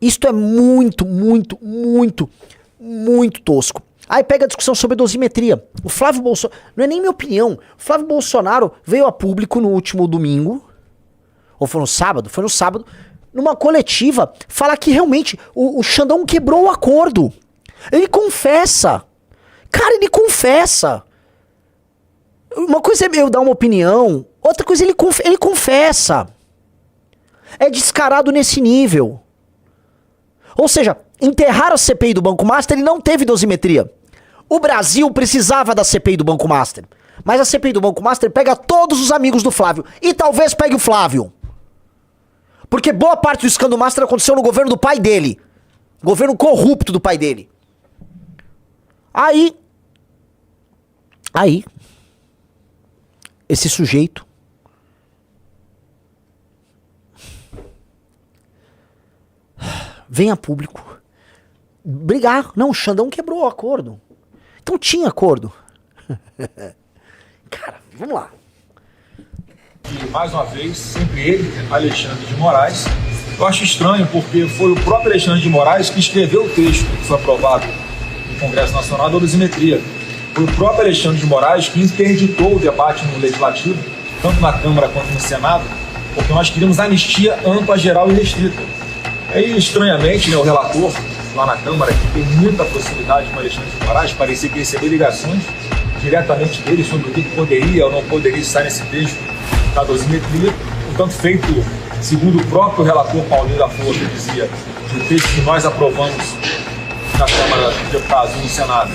Isto é muito, muito, muito, muito tosco. Aí pega a discussão sobre dosimetria. O Flávio Bolsonaro, não é nem minha opinião, o Flávio Bolsonaro veio a público no último domingo, ou foi no sábado, numa coletiva, falar que realmente o Xandão quebrou o acordo. Ele confessa. Cara, ele confessa. Uma coisa é eu dar uma opinião, outra coisa ele confessa. É descarado nesse nível. Ou seja, enterrar a CPI do Banco Master, ele não teve dosimetria. O Brasil precisava da CPI do Banco Master. Mas a CPI do Banco Master pega todos os amigos do Flávio. E talvez pegue o Flávio. Porque boa parte do escândalo Master aconteceu no governo do pai dele. Governo corrupto do pai dele. Aí, esse sujeito vem a público brigar. Não, o Xandão quebrou o acordo. Então tinha acordo. Cara, vamos lá. E mais uma vez, sempre ele, Alexandre de Moraes. Eu acho estranho porque foi o próprio Alexandre de Moraes que escreveu o texto que foi aprovado no Congresso Nacional da dosimetria. Foi o próprio Alexandre de Moraes que interditou o debate no Legislativo, tanto na Câmara quanto no Senado, porque nós queríamos anistia ampla, geral e restrita. Aí, estranhamente, né, o relator lá na Câmara, que tem muita proximidade com o Alexandre de Moraes, parecia que recebeu ligações diretamente dele sobre o que poderia ou não poderia estar nesse texto da dosimetria. Portanto, feito, segundo o próprio relator Paulinho da Força, que dizia que o texto que nós aprovamos na Câmara dos Deputados e no Senado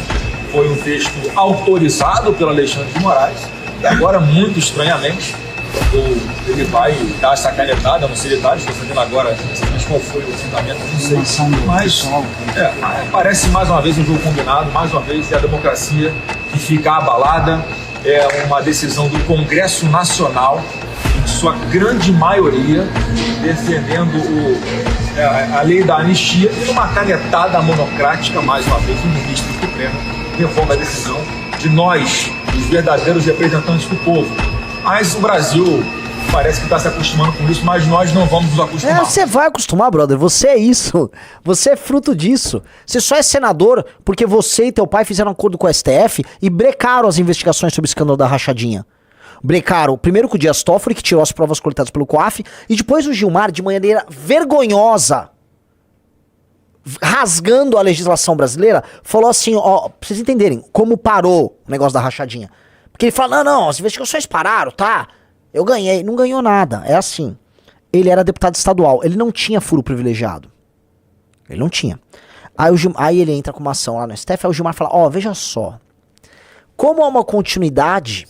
foi um texto autorizado pelo Alexandre de Moraes, e agora, muito estranhamente, ele vai dar essa canetada, não sei detalhes, estou sabendo agora exatamente qual foi o fundamento, não sei, mas parece mais uma vez um jogo combinado, mais uma vez é a democracia que fica abalada, é uma decisão do Congresso Nacional, em sua grande maioria, defendendo a lei da anistia e uma canetada monocrática, mais uma vez, do ministro Supremo, revoga a decisão de nós, os verdadeiros representantes do povo. Mas o Brasil parece que está se acostumando com isso, mas nós não vamos nos acostumar. Você vai acostumar, brother. Você é isso. Você é fruto disso. Você só é senador porque você e teu pai fizeram um acordo com o STF e brecaram as investigações sobre o escândalo da rachadinha. Brecaram primeiro com o Dias Toffoli, que tirou as provas coletadas pelo COAF, e depois o Gilmar, de maneira vergonhosa, rasgando a legislação brasileira, falou assim, ó, pra vocês entenderem como parou o negócio da rachadinha. Porque ele fala, não, as investigações pararam, tá? Eu ganhei. Não ganhou nada. É assim. Ele era deputado estadual. Ele não tinha furo privilegiado. Ele não tinha. Aí ele entra com uma ação lá no STF, aí o Gilmar fala, ó, veja só. Como há uma continuidade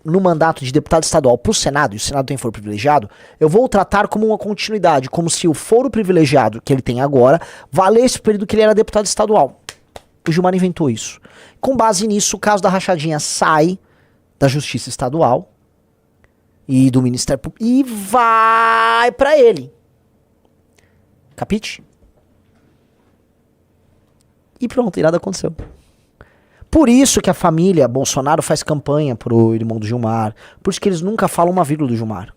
no mandato de deputado estadual pro Senado, e o Senado tem foro privilegiado, eu vou tratar como uma continuidade, como se o foro privilegiado que ele tem agora valesse o período que ele era deputado estadual. O Gilmar inventou isso. Com base nisso, o caso da rachadinha sai da Justiça Estadual e do Ministério Público e vai pra ele. Capite? E pronto, e nada aconteceu. Por isso que a família Bolsonaro faz campanha pro irmão do Gilmar. Por isso que eles nunca falam uma vírgula do Gilmar.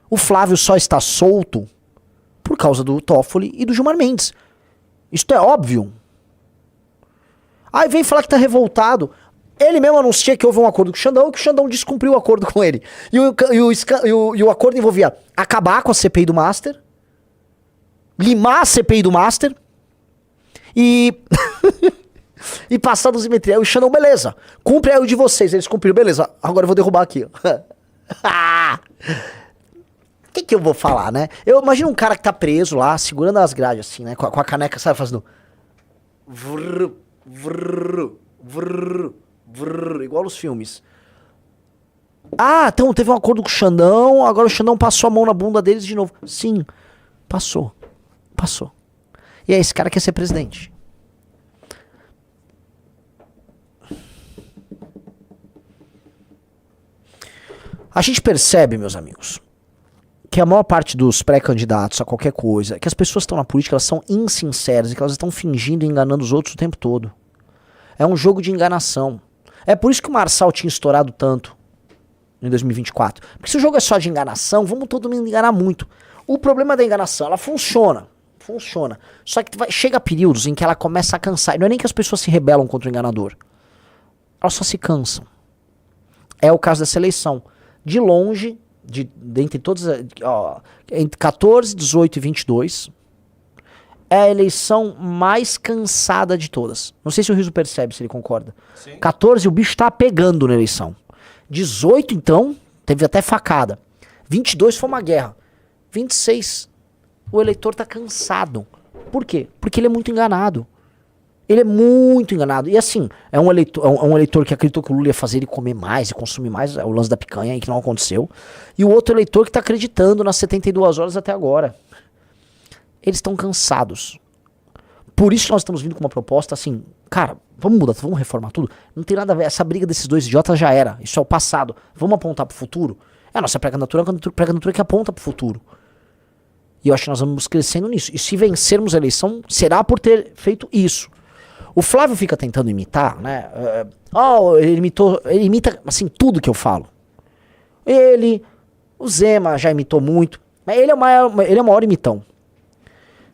O Flávio só está solto por causa do Toffoli e do Gilmar Mendes. Isso é óbvio. Aí vem falar que tá revoltado. Ele mesmo anuncia que houve um acordo com o Xandão e que o Xandão descumpriu o acordo com ele. E o acordo envolvia acabar com a CPI do Master, limar a CPI do Master e e passar a dosimetria. Aí o Xandão, beleza, cumpre aí o de vocês. Eles cumpriram, beleza, agora eu vou derrubar aqui. O que eu vou falar, né? Eu imagino um cara que tá preso lá, segurando as grades assim, né? Com a caneca, sabe, fazendo vrr, vrr, vrr, vrr, igual nos filmes. Ah, então teve um acordo com o Xandão, agora o Xandão passou a mão na bunda deles de novo. Sim, passou. E aí, esse cara quer ser presidente. A gente percebe, meus amigos, que a maior parte dos pré-candidatos a qualquer coisa, que as pessoas que estão na política, elas são insinceras e que elas estão fingindo e enganando os outros o tempo todo. É um jogo de enganação. É por isso que o Marçal tinha estourado tanto em 2024. Porque se o jogo é só de enganação, vamos todo mundo enganar muito. O problema da enganação, ela funciona. Funciona. Só que chega períodos em que ela começa a cansar. E não é nem que as pessoas se rebelam contra o enganador. Elas só se cansam. É o caso dessa eleição. De longe, dentre todas, entre 14, 18 e 22, é a eleição mais cansada de todas. Não sei se o Riso percebe, se ele concorda. Sim. 14, o bicho tá pegando na eleição. 18, então, teve até facada. 22 foi uma guerra. 26, o eleitor tá cansado. Por quê? Porque ele é muito enganado. Ele é muito enganado. E assim, é um eleitor que acreditou que o Lula ia fazer ele comer mais e consumir mais, é o lance da picanha aí que não aconteceu. E o outro eleitor que tá acreditando nas 72 horas até agora. Eles estão cansados. Por isso que nós estamos vindo com uma proposta assim, cara, vamos mudar, vamos reformar tudo. Não tem nada a ver, essa briga desses dois idiotas já era. Isso é o passado. Vamos apontar pro futuro? É a nossa pré-candidatura, a pré-candidatura que aponta pro futuro. E eu acho que nós vamos crescendo nisso. E se vencermos a eleição, será por ter feito isso. O Flávio fica tentando imitar, né? Ele imita, assim, tudo que eu falo. O Zema já imitou muito. Mas ele é o maior imitão.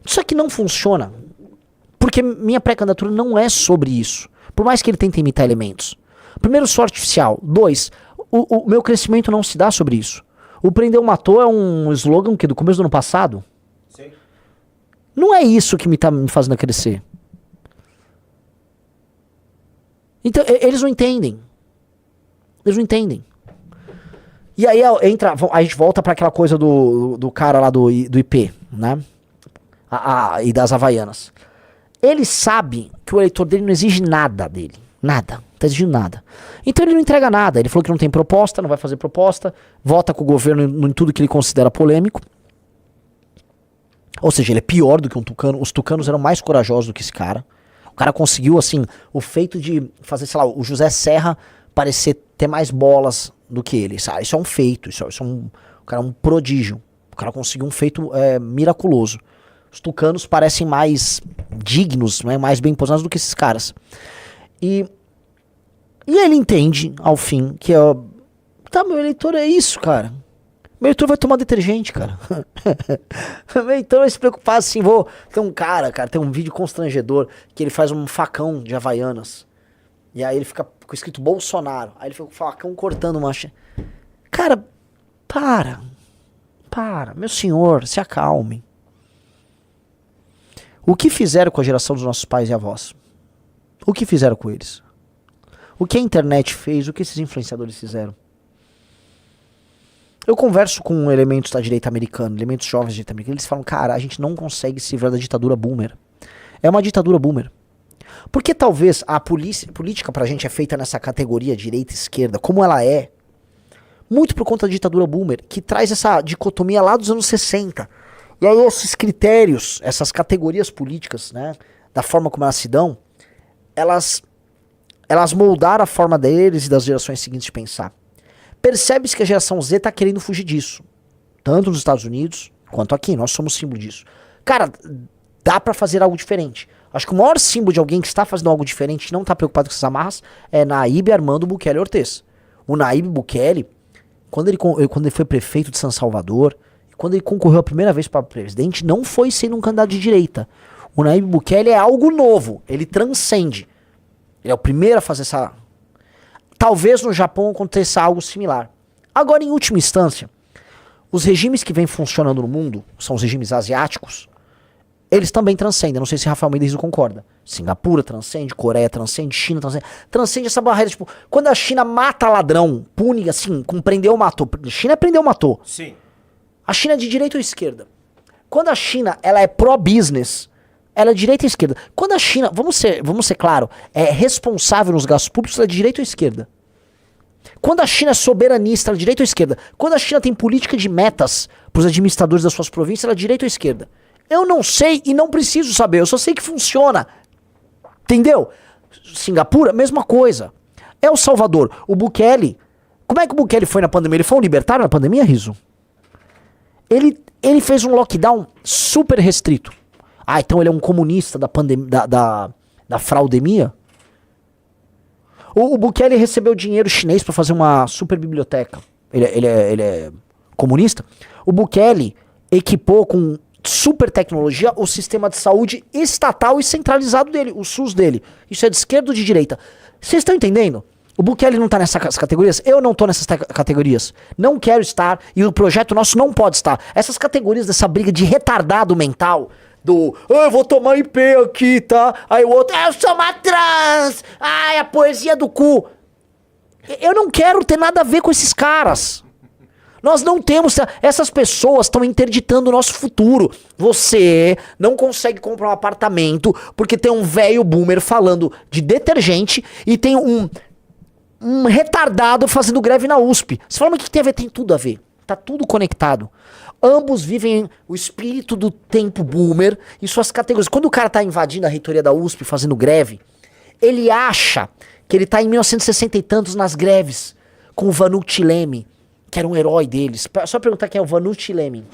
Isso aqui não funciona. Porque minha pré-candidatura não é sobre isso. Por mais que ele tente imitar elementos. Primeiro, sou artificial. 2, o meu crescimento não se dá sobre isso. O Prendeu Matou é um slogan que do começo do ano passado. Sim. Não é isso que me tá me fazendo crescer. Então, eles não entendem. Eles não entendem. E aí a gente volta pra aquela coisa do cara lá do IP, né? E das Havaianas. Ele sabe que o eleitor dele não exige nada dele. Nada. Não tá exigindo nada. Então ele não entrega nada. Ele falou que não tem proposta, não vai fazer proposta, vota com o governo em tudo que ele considera polêmico. Ou seja, ele é pior do que um tucano. Os tucanos eram mais corajosos do que esse cara. O cara conseguiu, assim, o feito de fazer, sei lá, o José Serra parecer ter mais bolas do que ele, sabe? Isso é um feito, o cara é um prodígio. O cara conseguiu um feito miraculoso. Os tucanos parecem mais dignos, né, mais bem posicionados do que esses caras. E ele entende, ao fim, que meu eleitor é isso, cara. Meu eleitor vai tomar detergente, cara. Meu eleitor vai se preocupar assim, tem um cara, tem um vídeo constrangedor que ele faz um facão de Havaianas. E aí ele fica com escrito Bolsonaro. Aí ele fica com o facão cortando uma... Cara, para, meu senhor, se acalme. O que fizeram com a geração dos nossos pais e avós? O que fizeram com eles? O que a internet fez? O que esses influenciadores fizeram? Eu converso com elementos da direita americana, elementos jovens da direita americana, eles falam, cara, a gente não consegue se livrar da ditadura boomer. É uma ditadura boomer. Porque talvez a política pra gente é feita nessa categoria direita e esquerda, como ela é, muito por conta da ditadura boomer, que traz essa dicotomia lá dos anos 60. E aí esses critérios, essas categorias políticas, né, da forma como elas se dão, elas moldaram a forma deles e das gerações seguintes de pensar. Percebe-se que a geração Z tá querendo fugir disso. Tanto nos Estados Unidos, quanto aqui. Nós somos símbolo disso. Cara, dá pra fazer algo diferente. Acho que o maior símbolo de alguém que está fazendo algo diferente e não tá preocupado com essas amarras é Naíbe Armando Bukele Ortiz. O Naíbe Bukele, quando ele foi prefeito de São Salvador, quando ele concorreu a primeira vez para presidente, não foi sendo um candidato de direita. O Naíbe Bukele é algo novo. Ele transcende. Ele é o primeiro a fazer essa... Talvez no Japão aconteça algo similar. Agora, em última instância, os regimes que vêm funcionando no mundo, são os regimes asiáticos, eles também transcendem. Não sei se Rafael Mendes concorda. Singapura transcende, Coreia transcende, China transcende. Transcende essa barreira, tipo, quando a China mata ladrão, pune assim, com prendeu, matou. China é prendeu, matou. Sim. A China é de direita ou esquerda? Quando a China, ela é pró-business, ela é direita ou esquerda? Quando a China, vamos ser claro, é responsável nos gastos públicos, ela é de direita ou esquerda? Quando a China é soberanista, ela é de direita ou esquerda? Quando a China tem política de metas para os administradores das suas províncias, ela é de direita ou esquerda? Eu não sei e não preciso saber, eu só sei que funciona. Entendeu? Singapura, mesma coisa. El Salvador, o Bukele, como é que o Bukele foi na pandemia? Ele foi um libertário na pandemia, Riso? Ele fez um lockdown super restrito. Ah, então ele é um comunista da pandemia, da fraudemia? O Bukele recebeu dinheiro chinês para fazer uma super biblioteca. Ele é comunista? O Bukele equipou com super tecnologia o sistema de saúde estatal e centralizado dele, o SUS dele. Isso é de esquerda ou de direita? Vocês estão entendendo? O Bukele não tá nessas categorias, eu não tô nessas categorias. Não quero estar e o projeto nosso não pode estar. Essas categorias dessa briga de retardado mental, eu vou tomar IP aqui, tá? Aí o outro, eu sou uma trans! Ai, a poesia do cu! Eu não quero ter nada a ver com esses caras. Nós não temos... Essas pessoas estão interditando o nosso futuro. Você não consegue comprar um apartamento porque tem um velho boomer falando de detergente e tem um retardado fazendo greve na USP. Você fala, mas o que tem a ver? Tem tudo a ver. Tá tudo conectado. Ambos vivem o espírito do tempo boomer e suas categorias. Quando o cara tá invadindo a reitoria da USP fazendo greve, ele acha que ele tá em 1960 e tantos nas greves com o Vanucci Leme, que era um herói deles. Só perguntar quem é o Vanucci Leme.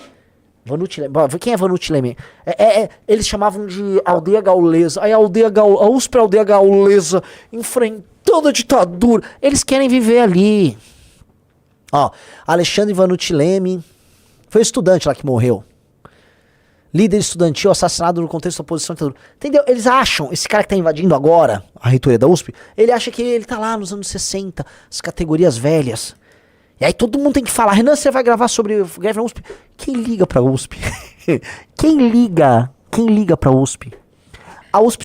Quem é Vanucci Leme? Eles chamavam de aldeia gaulesa. Aí a USP é a aldeia gaulesa enfrentando a ditadura. Eles querem viver ali. Ó, Alexandre Vanucci Leme foi estudante lá que morreu. Líder estudantil assassinado no contexto da oposição à ditadura. Entendeu? Eles acham, esse cara que tá invadindo agora a reitoria da USP, ele acha que ele tá lá nos anos 60, as categorias velhas. E aí todo mundo tem que falar, Renan, você vai gravar sobre greve na USP? Quem liga pra USP? Quem liga pra USP? A USP